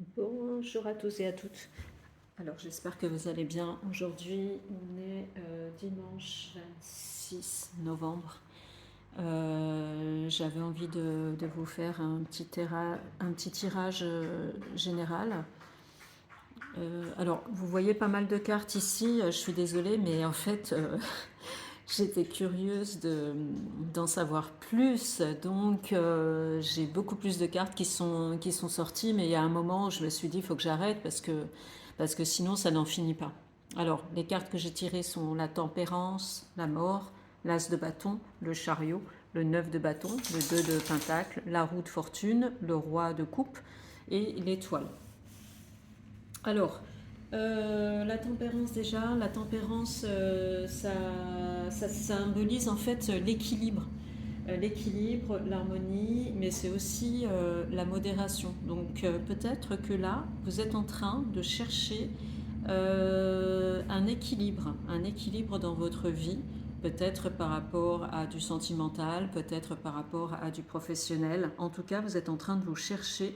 Bonjour à tous et à toutes. Alors j'espère que vous allez bien. Aujourd'hui on est dimanche 26 novembre. J'avais envie de vous faire un petit tirage général. Alors vous voyez pas mal de cartes ici, je suis désolée mais en fait j'étais curieuse d'en savoir plus, donc j'ai beaucoup plus de cartes qui sont sorties, mais il y a un moment où je me suis dit il faut que j'arrête parce que sinon ça n'en finit pas. Alors, les cartes que j'ai tirées sont la tempérance, la mort, l'as de bâton, le chariot, le 9 de bâton, le 2 de pentacle, la roue de fortune, le roi de coupe et l'étoile. Alors, la tempérance déjà, la tempérance, ça symbolise en fait l'équilibre. L'équilibre, l'harmonie, mais c'est aussi la modération. Donc peut-être que là, vous êtes en train de chercher un équilibre dans votre vie, peut-être par rapport à du sentimental, peut-être par rapport à du professionnel. En tout cas, vous êtes en train de vous chercher.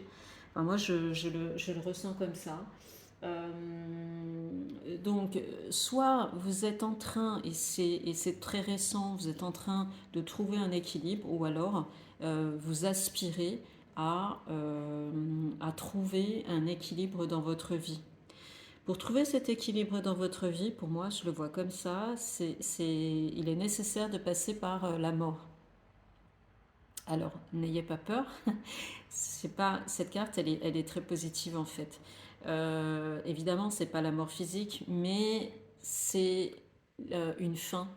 Enfin, moi, je le ressens comme ça. Euh, donc, soit vous êtes en train, et c'est très récent, vous êtes en train de trouver un équilibre, ou alors vous aspirez à trouver un équilibre dans votre vie. Pour trouver cet équilibre dans votre vie, pour moi, je le vois comme ça, il est nécessaire de passer par la mort. Alors, n'ayez pas peur. C'est pas cette carte, elle est très positive en fait. Évidemment, c'est pas la mort physique, mais c'est une fin.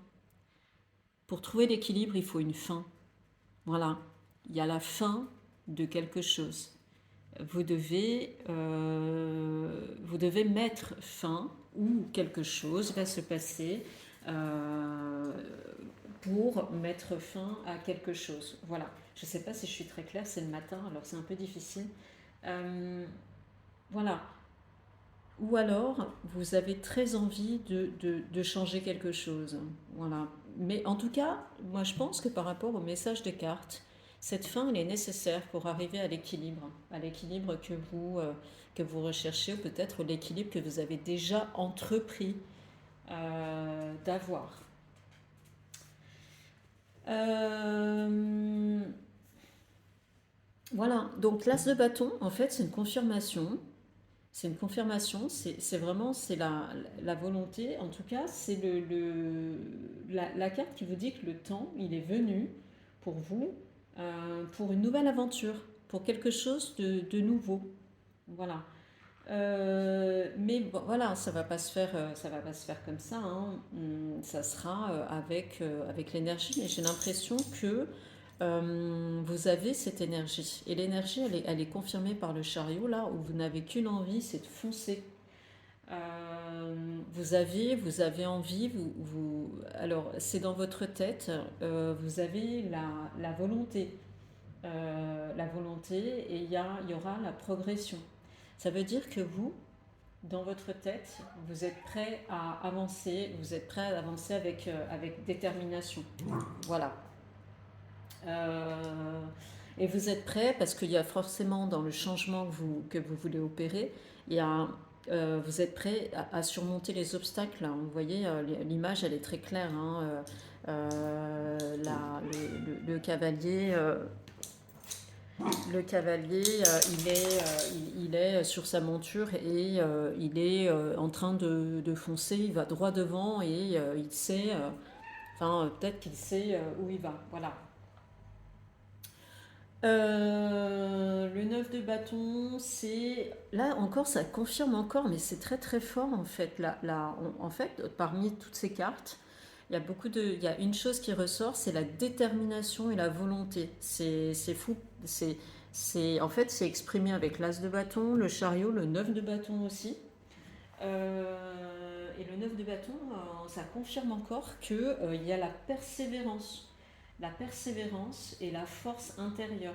Pour trouver l'équilibre, il faut une fin. Voilà, il y a la fin de quelque chose. Vous devez mettre fin ou quelque chose va se passer euh, pour mettre fin à quelque chose. Voilà. Je ne sais pas si je suis très claire, c'est le matin, alors c'est un peu difficile. Euh, voilà. Ou alors, vous avez très envie de changer quelque chose. Voilà. Mais en tout cas, moi je pense que par rapport au message des cartes, cette fin, elle est nécessaire pour arriver à l'équilibre que vous recherchez, ou peut-être l'équilibre que vous avez déjà entrepris d'avoir. Euh, voilà, donc l'as de bâton, en fait, c'est une confirmation. C'est une confirmation, c'est vraiment c'est la volonté. En tout cas, c'est la carte qui vous dit que le temps, il est venu pour vous, pour une nouvelle aventure, pour quelque chose de nouveau. Voilà. Mais bon, voilà, ça va pas se faire comme ça, hein. Ça sera avec l'énergie. Mais j'ai l'impression que vous avez cette énergie. Et l'énergie, elle est confirmée par le chariot, là, où vous n'avez qu'une envie, c'est de foncer. Vous avez envie, alors c'est dans votre tête, vous avez la volonté. La volonté et il y aura la progression. Ça veut dire que vous, dans votre tête, vous êtes prêt à avancer, vous êtes prêt à avancer avec détermination. Voilà. Euh, et vous êtes prêt parce qu'il y a forcément dans le changement que vous voulez opérer, il y a, vous êtes prêt à surmonter les obstacles. Vous voyez, l'image elle est très claire, hein. Le cavalier, il est sur sa monture et il est en train de foncer. Il va droit devant et il sait, enfin peut-être qu'il sait où il va. Voilà. Le 9 de bâton, c'est... Là encore, ça confirme encore, mais c'est très très fort en fait. En fait, parmi toutes ces cartes, il y a une chose qui ressort, c'est la détermination et la volonté. C'est fou. En fait, c'est exprimé avec l'as de bâton, le chariot, le 9 de bâton aussi. Et le 9 de bâton, ça confirme encore qu'il il y a la persévérance et la force intérieure.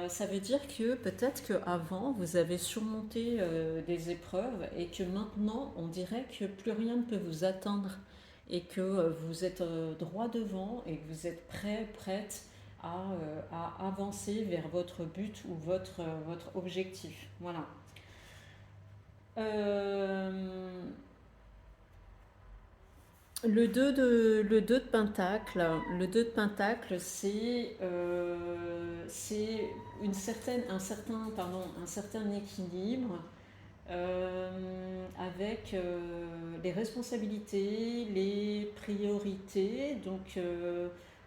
Ça veut dire que peut-être qu'avant, vous avez surmonté des épreuves et que maintenant, on dirait que plus rien ne peut vous atteindre et que vous êtes droit devant et que vous êtes prêt, prête à avancer vers votre but ou votre objectif. Voilà. Euh, le 2 de Pentacle, c'est un certain équilibre avec les responsabilités, les priorités. Donc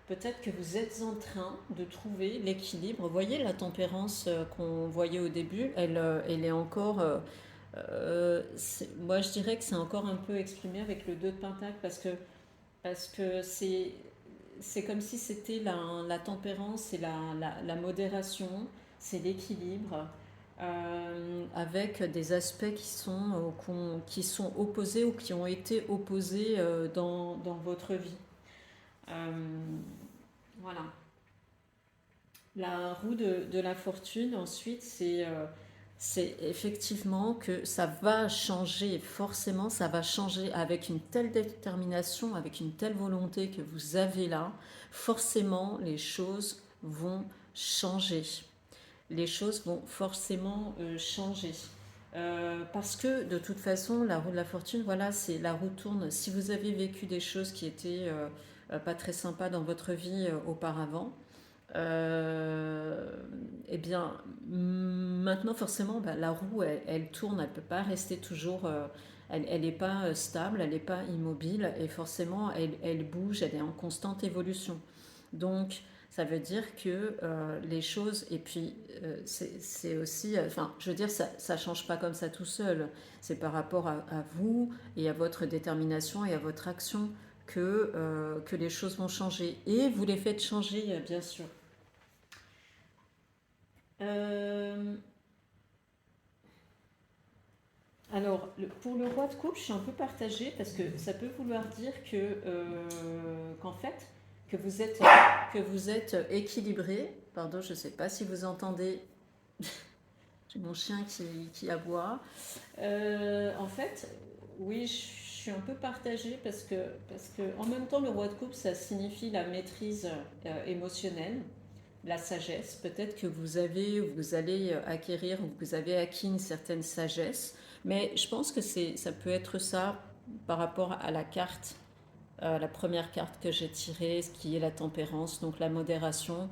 peut-être que vous êtes en train de trouver l'équilibre. Vous voyez la tempérance qu'on voyait au début, elle est encore... moi je dirais que c'est encore un peu exprimé avec le 2 de Pentacle parce que c'est comme si c'était la tempérance et la modération, c'est l'équilibre, avec des aspects qui sont opposés ou qui ont été opposés dans votre vie. Euh, voilà. La roue de la fortune, ensuite, c'est effectivement que ça va changer, forcément, ça va changer avec une telle détermination, avec une telle volonté que vous avez là, forcément, les choses vont changer. Les choses vont forcément changer. Parce que de toute façon, la roue de la fortune, voilà, c'est la roue tourne. Si vous avez vécu des choses qui étaient pas très sympas dans votre vie auparavant, euh, eh bien, maintenant, forcément, bah, la roue, elle tourne, elle ne peut pas rester toujours, elle n'est pas stable, elle n'est pas immobile, et forcément, elle bouge, elle est en constante évolution. Donc, ça veut dire que les choses, et puis c'est aussi, enfin, je veux dire, ça ne change pas comme ça tout seul, c'est par rapport à vous et à votre détermination et à votre action que les choses vont changer. Et vous les faites changer, bien sûr. Euh, alors, pour le roi de coupe, je suis un peu partagée parce que ça peut vouloir dire qu'en fait, que vous êtes, que vous êtes équilibré. Pardon, je ne sais pas si vous entendez, j'ai mon chien qui aboie. En fait, oui, je suis un peu partagée parce que en même temps, le roi de coupe, ça signifie la maîtrise émotionnelle, la sagesse. Peut-être que vous allez acquérir ou vous avez acquis une certaine sagesse, mais je pense que ça peut être ça par rapport à la carte, la première carte que j'ai tirée, ce qui est la tempérance, donc la modération,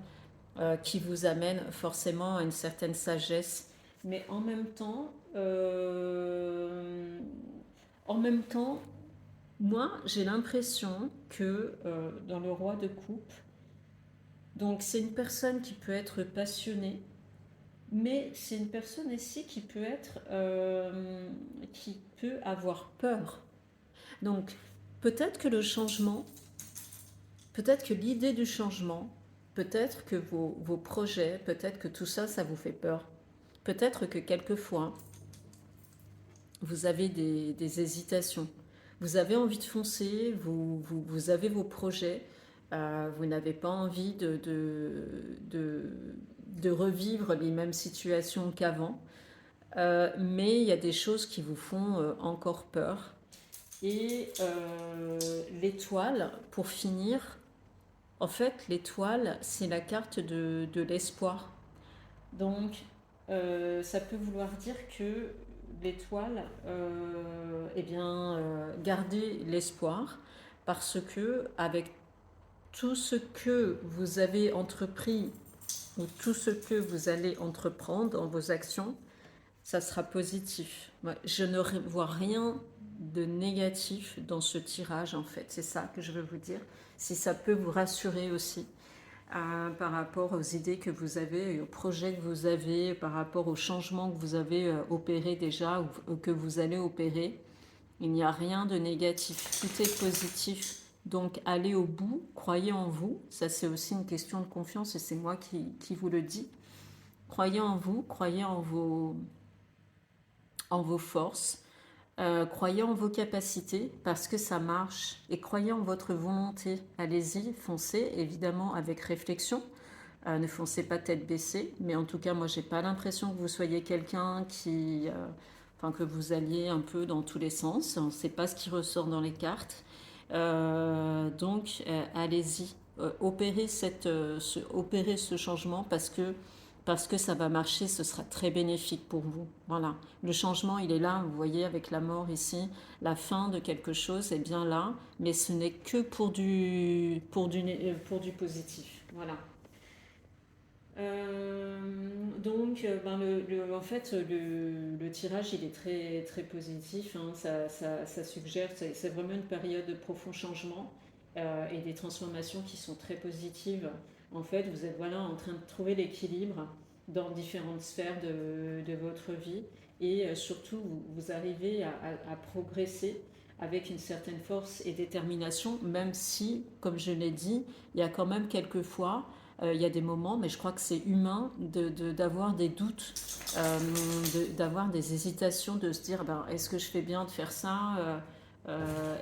qui vous amène forcément à une certaine sagesse. Mais en même temps, moi, j'ai l'impression que dans le roi de coupe, donc c'est une personne qui peut être passionnée, mais c'est une personne aussi qui peut avoir peur. Donc peut-être que le changement, peut-être que l'idée du changement, peut-être que vos projets, peut-être que tout ça, ça vous fait peur. Peut-être que quelquefois, vous avez des hésitations. Vous avez envie de foncer, vous avez vos projets, vous n'avez pas envie de revivre les mêmes situations qu'avant, mais il y a des choses qui vous font encore peur. Et l'étoile, pour finir, en fait, l'étoile, c'est la carte de l'espoir. Donc, ça peut vouloir dire que l'étoile, eh bien, gardez l'espoir parce que avec tout ce que vous avez entrepris ou tout ce que vous allez entreprendre dans vos actions, ça sera positif. Ouais, je ne vois rien de négatif dans ce tirage en fait. C'est ça que je veux vous dire. Si ça peut vous rassurer aussi par rapport aux idées que vous avez, aux projets que vous avez, par rapport aux changements que vous avez opérés déjà ou que vous allez opérer. Il n'y a rien de négatif, tout est positif. Donc allez au bout, croyez en vous. Ça c'est aussi une question de confiance et c'est moi qui vous le dis. Croyez en vous, croyez en vos forces, croyez en vos capacités parce que ça marche et croyez en votre volonté. Allez-y, foncez, évidemment avec réflexion. Ne foncez pas tête baissée, mais en tout cas, moi, j'ai pas l'impression que vous soyez quelqu'un enfin, que vous alliez un peu dans tous les sens. On ne sait pas ce qui ressort dans les cartes. Donc, allez-y, opérer, opérer ce changement parce que ça va marcher, ce sera très bénéfique pour vous. Voilà. Le changement, il est là, vous voyez, avec la mort ici, la fin de quelque chose est bien là, mais ce n'est que pour du positif. Voilà. Ben en fait, le tirage, il est très, très positif, hein. Ça suggère, c'est vraiment une période de profond changement et des transformations qui sont très positives. En fait, vous êtes voilà, en train de trouver l'équilibre dans différentes sphères de votre vie et surtout, vous arrivez à progresser avec une certaine force et détermination, même si, comme je l'ai dit, il y a quand même quelques fois il y a des moments, mais je crois que c'est humain d'avoir des doutes, d'avoir des hésitations, de se dire ben, est-ce que je fais bien de faire ça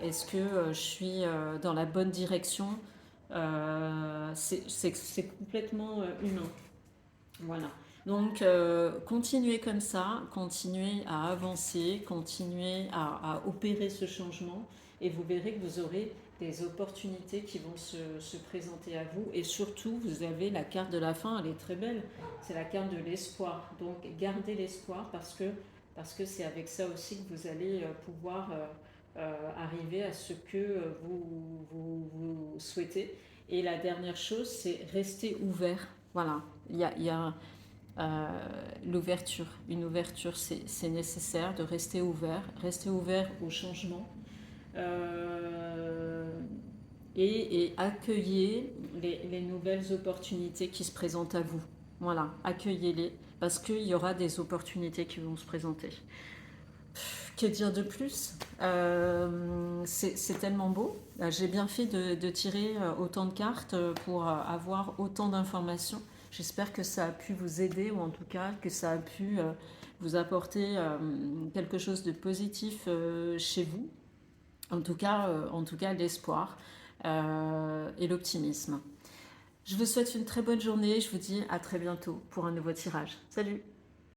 est-ce que je suis dans la bonne direction c'est complètement humain. Voilà. Donc, continuez comme ça, continuez à avancer, continuez à opérer ce changement et vous verrez que vous aurez des opportunités qui vont se présenter à vous. Et surtout, vous avez la carte de la fin, elle est très belle. C'est la carte de l'espoir. Donc, gardez l'espoir parce que c'est avec ça aussi que vous allez pouvoir arriver à ce que vous souhaitez. Et la dernière chose, c'est rester ouvert. Voilà. Il y a l'ouverture. Une ouverture, c'est nécessaire de rester ouvert au changement et accueillez les nouvelles opportunités qui se présentent à vous. Voilà, accueillez-les parce qu'il y aura des opportunités qui vont se présenter. Que dire de plus c'est tellement beau. J'ai bien fait de tirer autant de cartes pour avoir autant d'informations. J'espère que ça a pu vous aider ou en tout cas que ça a pu vous apporter quelque chose de positif chez vous. En tout cas l'espoir et l'optimisme. Je vous souhaite une très bonne journée. Je vous dis à très bientôt pour un nouveau tirage. Salut!